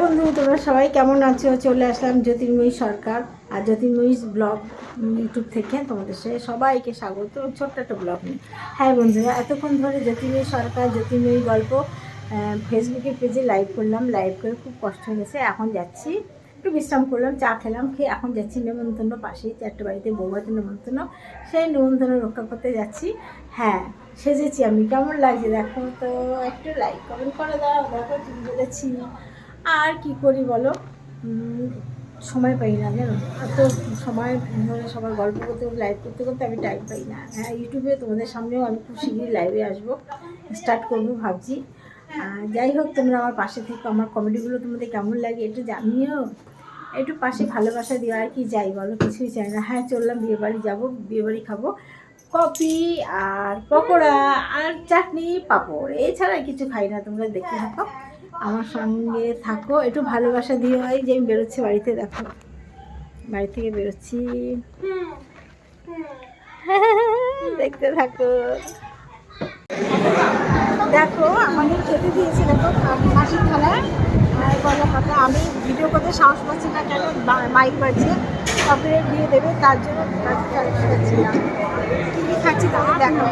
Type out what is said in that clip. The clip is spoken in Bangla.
বন্ধু, তোমরা সবাই কেমন আছো? চলে আসলাম জ্যোতির্ময়ী সরকার আর জ্যোতির্ময়ী ব্লগ ইউটিউব থেকে তোমাদের সাথে সবাইকে স্বাগত। ছোট্ট একটা ব্লগ নিয়ে। হ্যাঁ বন্ধুরা, এতক্ষণ ধরে জ্যোতির্ময়ী সরকার জ্যোতির্ময়ী গল্প ফেসবুকের পেজে লাইভ করলাম। লাইভ করে খুব কষ্ট হয়ে গেছে। এখন যাচ্ছি, একটু বিশ্রাম করলাম, চা খেলাম, খেয়ে এখন যাচ্ছি নেমন্তন্ন, পাশেই চারটে বাড়িতে বৌভাতের নেমন্তন্ন, সেই নেমন্তন্ন রক্ষা করতে যাচ্ছি। হ্যাঁ, সেজেছি আমি, কেমন লাগছে দেখো তো, একটু লাইক কমেন্ট করে দাও। দেখো তুমি বলেছি, আর কি করি বলো, সময় পাই না জানো। এত সময় ধরে সবার গল্প করতে লাইভ করতে করতে আমি টাইম পাই না। হ্যাঁ, ইউটিউবে তোমাদের সামনেও আমি খুব শীঘ্রই লাইভে আসবো, স্টার্ট করবো ভাবছি। যাই হোক, তোমরা আমার পাশে থেকে আমার কমেডিগুলো তোমাদের কেমন লাগে একটু জানিও, একটু পাশে ভালোবাসা দিও। আর কি যাই বলো, কিছুই চাই না। হ্যাঁ, চললাম বিয়েবাড়ি যাবো, বিয়েবাড়ি খাবো কফি আর পকোড়া আর চাটনি পাঁপড়, এছাড়া কিছু খাই না। তোমরা দেখতে থাকো, আমার সঙ্গে থাকো, একটু ভালোবাসা দিও। এই যে আমি বেরোচ্ছি বাড়িতে, দেখো বাড়ি থেকে বেরোচ্ছি, দেখতে থাকো। দেখো আমাদের খেতে দিয়েছে, দেখো মাটির থালা আর গলা পাতা। আমি ভিডিও করতে সাহস পাচ্ছি না, কেন মাইক বাজছে, কপিরাইট দিয়ে দেবে, তার জন্য খাচ্ছি না। কী কী খাচ্ছি তাহলে দেখো।